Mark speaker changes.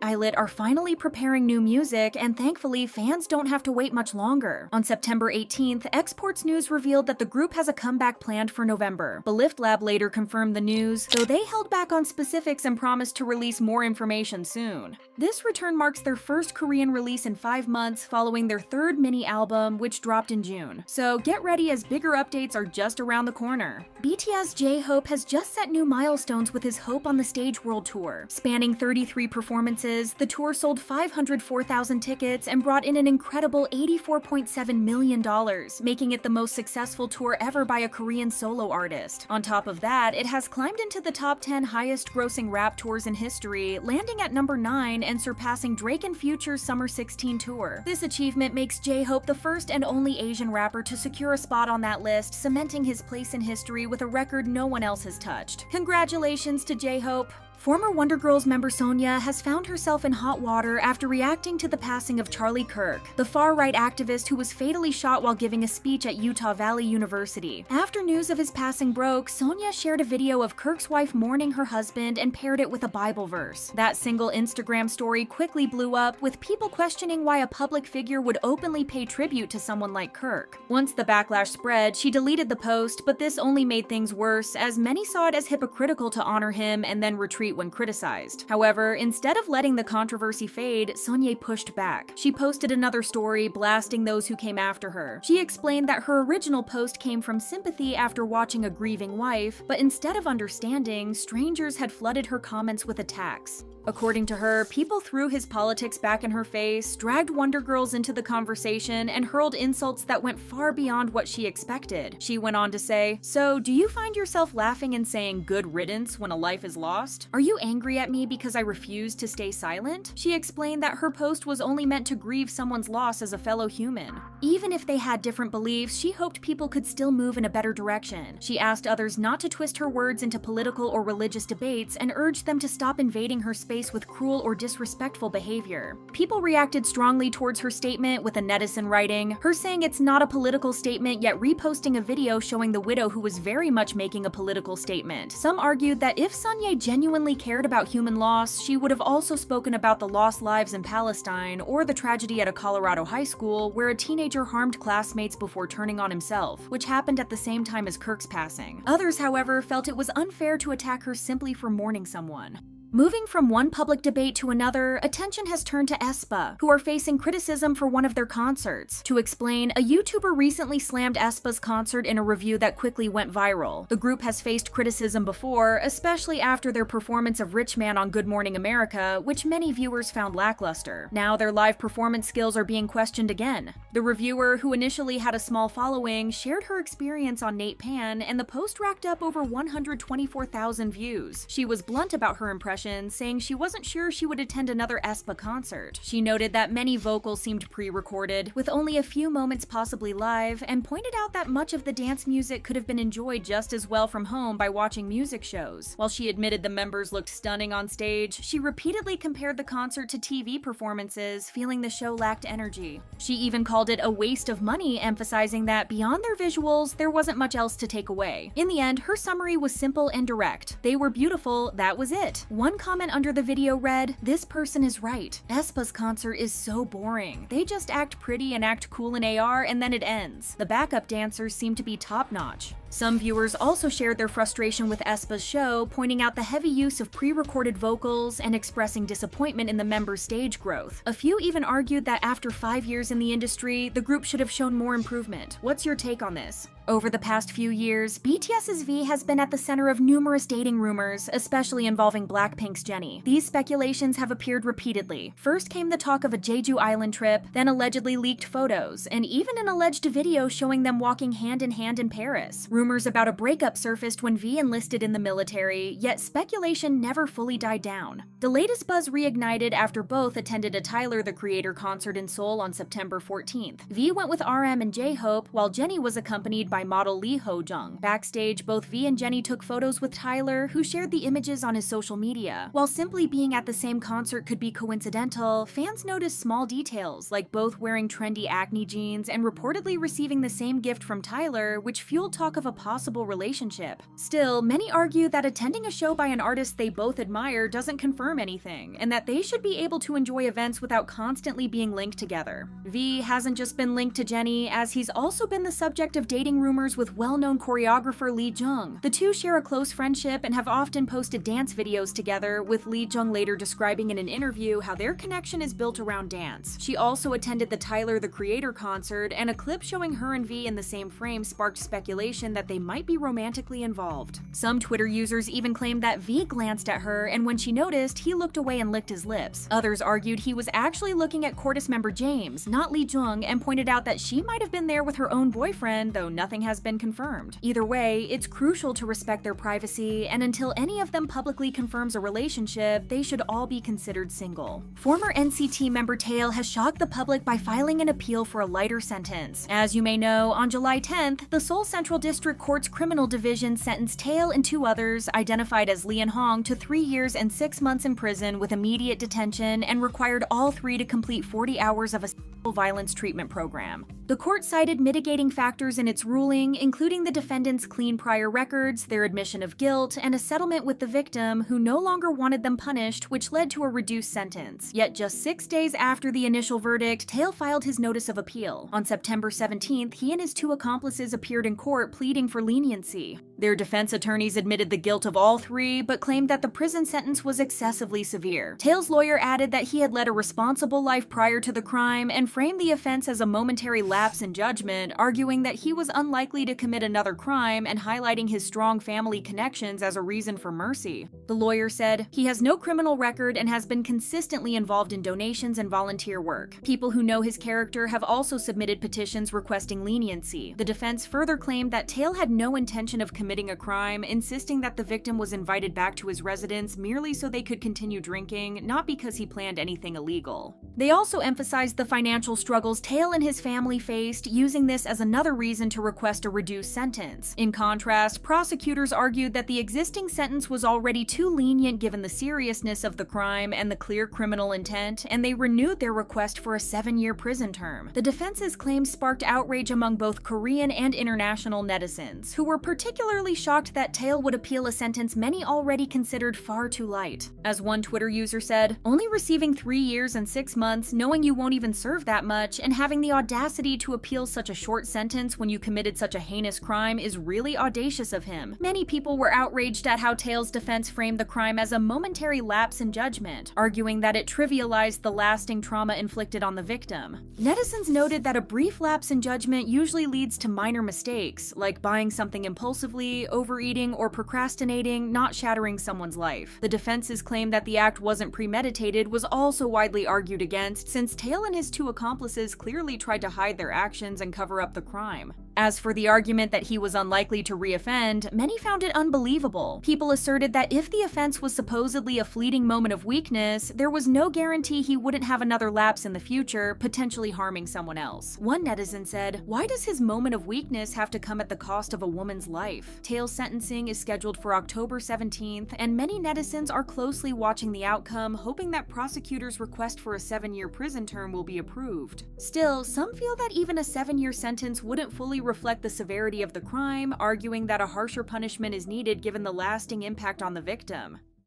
Speaker 1: ILLIT are finally preparing new music, and thankfully, fans don't have to wait much longer. On September 18th, Exports News revealed that the group has a comeback planned for November. Belift Lab later confirmed the news, though they held back on specifics and promised to release more information soon. This return marks their first Korean release in 5 months, following their third mini-album, which dropped in June. So get ready, as bigger updates are just around the corner. BTS J-Hope has just set new milestones with his Hope on the Stage World Tour. Spanning 33 performances, the tour sold 504,000 tickets and brought in an incredible $84.7 million, making it the most successful tour ever by a Korean solo artist. On top of that, it has climbed into the top 10 highest-grossing rap tours in history, landing at number 9 and surpassing Drake and Future's Summer 16 tour. This achievement makes J-Hope the first and only Asian rapper to secure a spot on that list, cementing his place in history with a record no one else has touched. Congratulations to J-Hope! Former Wonder Girls member Sonia has found herself in hot water after reacting to the passing of Charlie Kirk, the far-right activist who was fatally shot while giving a speech at Utah Valley University. After news of his passing broke, Sonia shared a video of Kirk's wife mourning her husband and paired it with a Bible verse. That single Instagram story quickly blew up, with people questioning why a public figure would openly pay tribute to someone like Kirk. Once the backlash spread, she deleted the post, but this only made things worse, as many saw it as hypocritical to honor him and then retreat when criticized. However, instead of letting the controversy fade, Sunye pushed back. She posted another story blasting those who came after her. She explained that her original post came from sympathy after watching a grieving wife, but instead of understanding, strangers had flooded her comments with attacks. According to her, people threw his politics back in her face, dragged Wonder Girls into the conversation, and hurled insults that went far beyond what she expected. She went on to say, "So, do you find yourself laughing and saying good riddance when a life is lost? Are you angry at me because I refused to stay silent?" She explained that her post was only meant to grieve someone's loss as a fellow human. Even if they had different beliefs, she hoped people could still move in a better direction. She asked others not to twist her words into political or religious debates and urged them to stop invading her space with cruel or disrespectful behavior. People reacted strongly towards her statement, with a netizen writing, her saying it's not a political statement yet reposting a video showing the widow who was very much making a political statement. Some argued that if Sunye genuinely cared about human loss, she would have also spoken about the lost lives in Palestine or the tragedy at a Colorado high school where a teenager harmed classmates before turning on himself, which happened at the same time as Kirk's passing. Others, however, felt it was unfair to attack her simply for mourning someone. Moving from one public debate to another, attention has turned to Aespa, who are facing criticism for one of their concerts. To explain, a YouTuber recently slammed Aespa's concert in a review that quickly went viral. The group has faced criticism before, especially after their performance of Rich Man on Good Morning America, which many viewers found lackluster. Now their live performance skills are being questioned again. The reviewer, who initially had a small following, shared her experience on Nate Pan, and the post racked up over 124,000 views. She was blunt about her impression, saying she wasn't sure she would attend another Aespa concert. She noted that many vocals seemed pre-recorded, with only a few moments possibly live, and pointed out that much of the dance music could have been enjoyed just as well from home by watching music shows. While she admitted the members looked stunning on stage, she repeatedly compared the concert to TV performances, feeling the show lacked energy. She even called it a waste of money, emphasizing that beyond their visuals, there wasn't much else to take away. In the end, her summary was simple and direct. They were beautiful, that was it. One comment under the video read, "This person is right. Aespa's concert is so boring. They just act pretty and act cool in AR and then it ends. The backup dancers seem to be top-notch." Some viewers also shared their frustration with Aespa's show, pointing out the heavy use of pre-recorded vocals and expressing disappointment in the members' stage growth. A few even argued that after 5 years in the industry, the group should have shown more improvement. What's your take on this? Over the past few years, BTS's V has been at the center of numerous dating rumors, especially involving BLACKPINK's Jennie. These speculations have appeared repeatedly. First came the talk of a Jeju Island trip, then allegedly leaked photos, and even an alleged video showing them walking hand in hand in Paris. Rumors about a breakup surfaced when V enlisted in the military, yet speculation never fully died down. The latest buzz reignited after both attended a Tyler, the Creator concert in Seoul on September 14th. V went with RM and J-Hope, while Jennie was accompanied by model Lee Jung. Backstage, both V and Jennie took photos with Tyler, who shared the images on his social media. While simply being at the same concert could be coincidental, fans noticed small details, like both wearing trendy acne jeans and reportedly receiving the same gift from Tyler, which fueled talk of a possible relationship. Still, many argue that attending a show by an artist they both admire doesn't confirm anything, and that they should be able to enjoy events without constantly being linked together. V hasn't just been linked to Jennie, as he's also been the subject of dating rumors with well-known choreographer Lee Jung. The two share a close friendship and have often posted dance videos together, with Lee Jung later describing in an interview how their connection is built around dance. She also attended the Tyler, the Creator concert, and a clip showing her and V in the same frame sparked speculation that they might be romantically involved. Some Twitter users even claimed that V glanced at her, and when she noticed, he looked away and licked his lips. Others argued he was actually looking at Chorus member James, not Lee Jung, and pointed out that she might have been there with her own boyfriend, though nothing has been confirmed. Either way, it's crucial to respect their privacy, and until any of them publicly confirms a relationship, they should all be considered single. Former NCT member Taeil has shocked the public by filing an appeal for a lighter sentence. As you may know, on July 10th, the Seoul Central District Court's Criminal Division sentenced Taeil and two others, identified as Lee and Hong, to 3 years and 6 months in prison with immediate detention and required all three to complete 40 hours of a sexual violence treatment program. The court cited mitigating factors in its ruling, including the defendants' clean prior records, their admission of guilt, and a settlement with the victim, who no longer wanted them punished, which led to a reduced sentence. Yet just 6 days after the initial verdict, Taeil filed his notice of appeal. On September 17th, he and his two accomplices appeared in court pleading for leniency. Their defense attorneys admitted the guilt of all three, but claimed that the prison sentence was excessively severe. Taeil's lawyer added that he had led a responsible life prior to the crime and framed the offense as a momentary lapse in judgment, arguing that he was unlikely to commit another crime and highlighting his strong family connections as a reason for mercy. The lawyer said, "He has no criminal record and has been consistently involved in donations and volunteer work. People who know his character have also submitted petitions requesting leniency." The defense further claimed that Taeil had no intention of committing a crime, insisting that the victim was invited back to his residence merely so they could continue drinking, not because he planned anything illegal. They also emphasized the financial struggles Taeil and his family faced, using this as another reason to request a reduced sentence. In contrast, prosecutors argued that the existing sentence was already too lenient given the seriousness of the crime and the clear criminal intent, and they renewed their request for a 7-year prison term. The defense's claims sparked outrage among both Korean and international netizens, who were particularly shocked that Taeil would appeal a sentence many already considered far too light. As one Twitter user said, "Only receiving 3 years and 6 months, knowing you won't even serve that much, and having the audacity to appeal such a short sentence when you committed such a heinous crime is really audacious of him." Many people were outraged at how Taeil's defense framed the crime as a momentary lapse in judgment, arguing that it trivialized the lasting trauma inflicted on the victim. Netizens noted that a brief lapse in judgment usually leads to minor mistakes, like buying something impulsively, overeating, or procrastinating, not shattering someone's life. The defense's claim that the act wasn't premeditated was also widely argued against, since Taeil and his two accomplices clearly tried to hide their actions and cover up the crime. As for the argument that he was unlikely to reoffend, many found it unbelievable. People asserted that if the offense was supposedly a fleeting moment of weakness, there was no guarantee he wouldn't have another lapse in the future, potentially harming someone else. One netizen said, "Why does his moment of weakness have to come at the cost of a woman's life?" Taeil's sentencing is scheduled for October 17th, and many netizens are closely watching the outcome, hoping that prosecutors' request for a 7-year prison term will be approved. Still, some feel that even a 7-year sentence wouldn't fully reflect the severity of the crime, arguing that a harsher punishment is needed given the lasting impact on the victim.